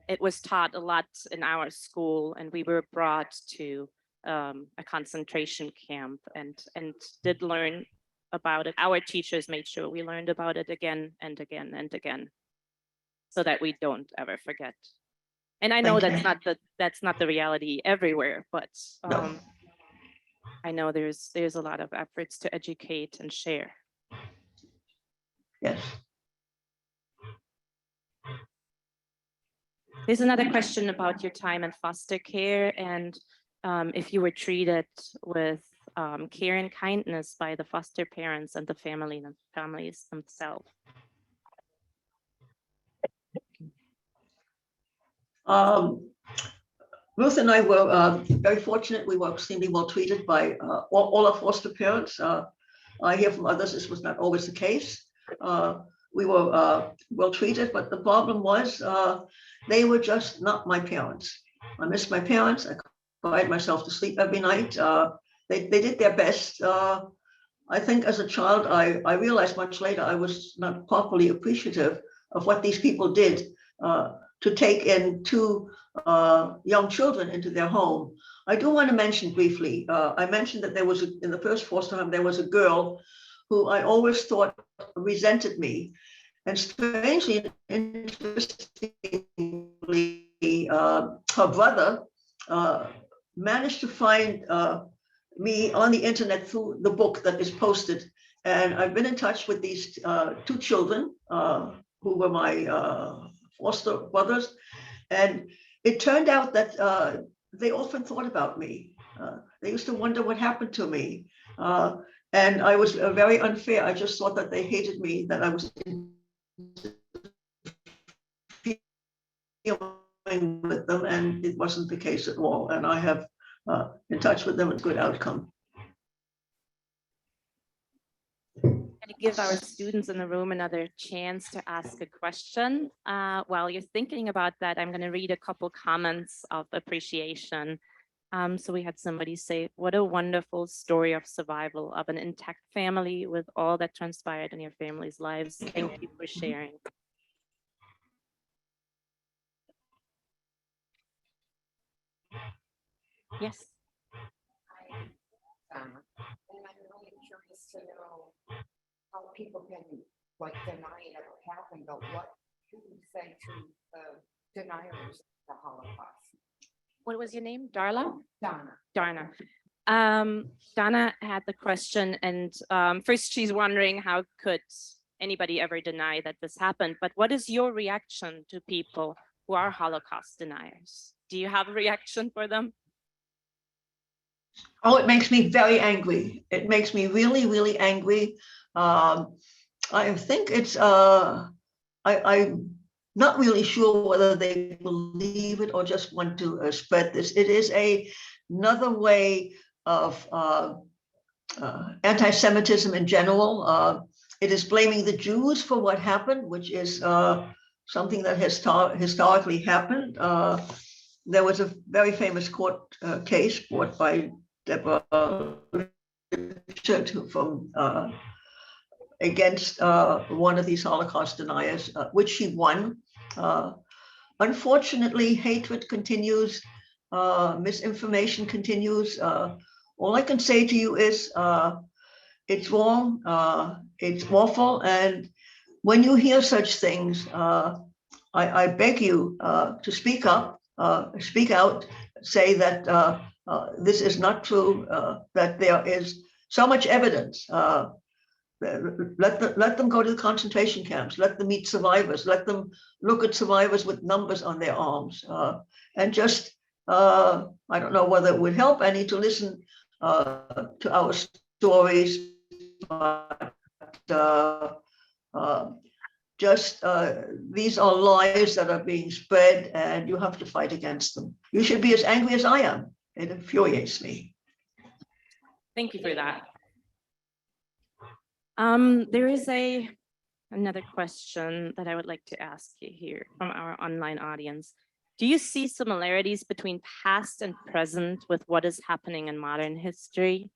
It was taught a lot in our school, and we were brought to a concentration camp and did learn about it. Our teachers made sure we learned about it again and again and again, so that we don't ever forget. And I know that's not the reality everywhere, but No. I know there's a lot of efforts to educate and share. Yes. There's another question about your time in foster care and if you were treated with care and kindness by the foster parents and the families themselves. Ruth and I were very fortunate. We were extremely well treated by all our foster parents. I hear from others this was not always the case. We were well treated, but the problem was they were just not my parents. I missed my parents. I cried myself to sleep every night. They did their best. I think as a child, I realized much later I was not properly appreciative of what these people did to take in two young children into their home. I do want to mention briefly, I mentioned that there was, in the first foster home, there was a girl who I always thought resented me. And strangely, interestingly, her brother managed to find me on the internet through the book that is posted. And I've been in touch with these two children who were my foster brothers. And it turned out that they often thought about me. They used to wonder what happened to me. And I was very unfair. I just thought that they hated me, that I was with them, and it wasn't the case at all. And I have in touch with them, a good outcome. To give our students in the room another chance to ask a question. While you're thinking about that, I'm going to read a couple comments of appreciation. So we had somebody say, what a wonderful story of survival of an intact family with all that transpired in your family's lives. Thank you for sharing. Yes. And I'm really curious to know how people can like deny it ever happened, but what do you say to the deniers of the Holocaust? What was your name? Darla? Donna. Darna. Donna had the question, and first she's wondering how could anybody ever deny that this happened, but what is your reaction to people who are Holocaust deniers? Do you have a reaction for them? Oh, it makes me very angry. It makes me really, really angry. I think it's, I'm not really sure whether they believe it or just want to spread this. It is another way of anti-Semitism in general. It is blaming the Jews for what happened, which is something that has historically happened. There was a very famous court case brought by Deborah from against one of these Holocaust deniers, which she won. Unfortunately, hatred continues, misinformation continues. All I can say to you is it's wrong, it's awful, and when you hear such things, I beg you to speak up, speak out, say that this is not true, that there is so much evidence. Let them go to the concentration camps, let them meet survivors, let them look at survivors with numbers on their arms, and just, I don't know whether it would help any to listen to our stories, but these are lies that are being spread, and you have to fight against them. You should be as angry as I am. It infuriates me. Thank you for that. There is another question that I would like to ask you here from our online audience. Do you see similarities between past and present with what is happening in modern history?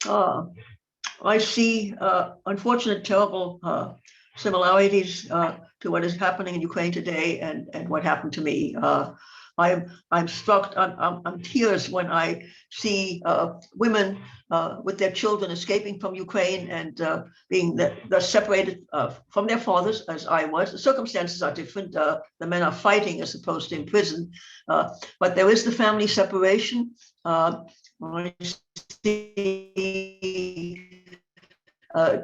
I see unfortunate, terrible similarities to what is happening in Ukraine today and what happened to me. I'm struck, I'm tears when I see women with their children escaping from Ukraine and being they're separated from their fathers, as I was. The circumstances are different. The men are fighting as opposed to in prison, but there is the family separation. I see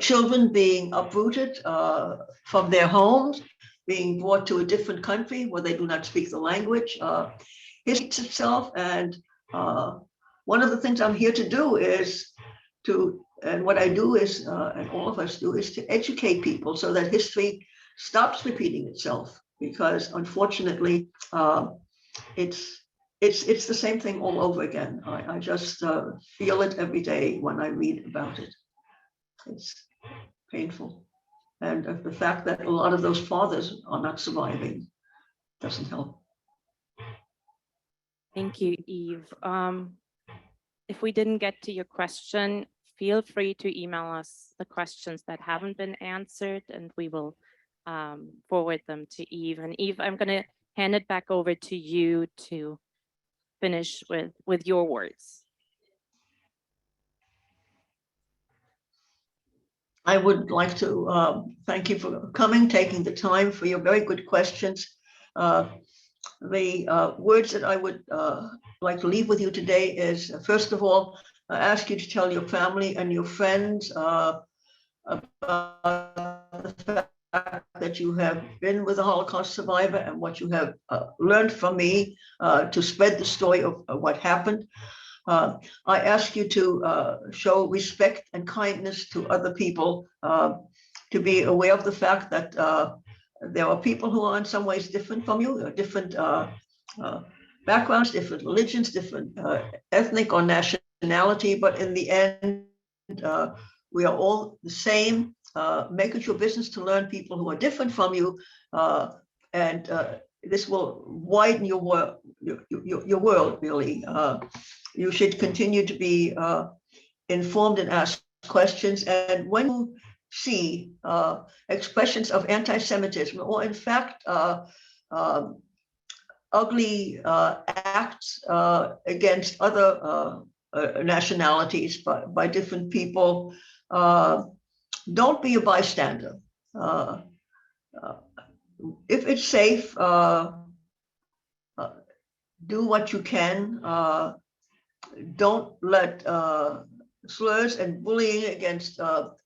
children being uprooted from their homes, being brought to a different country where they do not speak the language. History itself, and one of the things I'm here to do is and what I do is, and all of us do, is to educate people so that history stops repeating itself, because unfortunately, it's the same thing all over again. I just feel it every day when I read about it. It's painful. And the fact that a lot of those fathers are not surviving doesn't help. Thank you, Eve. If we didn't get to your question, feel free to email us the questions that haven't been answered, and we will forward them to Eve. And Eve, I'm going to hand it back over to you to finish with your words. I would like to thank you for coming, taking the time, for your very good questions. The words that I would like to leave with you today is, first of all, I ask you to tell your family and your friends about the fact that you have been with a Holocaust survivor and what you have learned from me, to spread the story of what happened. I ask you to show respect and kindness to other people, to be aware of the fact that there are people who are in some ways different from you, different backgrounds, different religions, different ethnic or nationality, but in the end, we are all the same. Make it your business to learn people who are different from you, and this will widen your world, really. You should continue to be informed and ask questions. And when you see expressions of anti-Semitism, or in fact, ugly acts against other nationalities by different people, don't be a bystander. If it's safe, do what you can. Don't let slurs and bullying against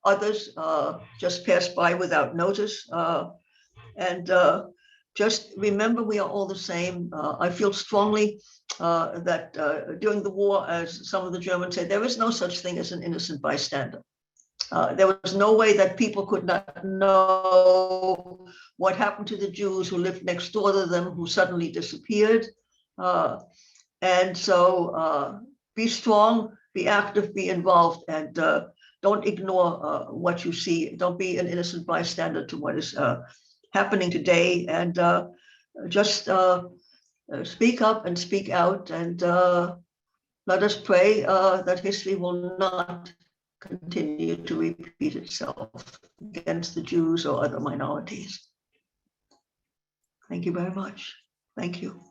others just pass by without notice. And just remember, we are all the same. I feel strongly that during the war, as some of the Germans say, there is no such thing as an innocent bystander. There was no way that people could not know what happened to the Jews who lived next door to them, who suddenly disappeared. And so be strong, be active, be involved, and don't ignore what you see. Don't be an innocent bystander to what is happening today, and just speak up and speak out, and let us pray that history will not continue to repeat itself against the Jews or other minorities. Thank you very much. Thank you.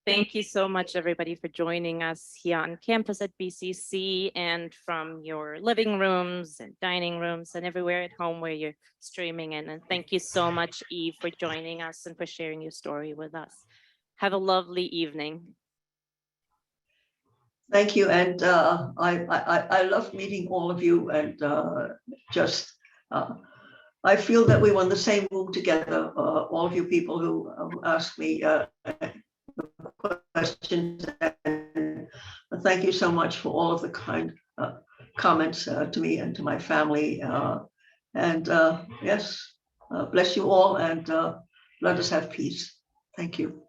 Thank you so much, everybody, for joining us here on campus at BCC, and from your living rooms and dining rooms and everywhere at home where you're streaming in. And thank you so much, Eve, for joining us and for sharing your story with us. Have a lovely evening. Thank you. And I love meeting all of you, and I feel that we were in the same room together, all of you people who asked me questions. And thank you so much for all of the kind comments to me and to my family. Yes, bless you all, and let us have peace. Thank you.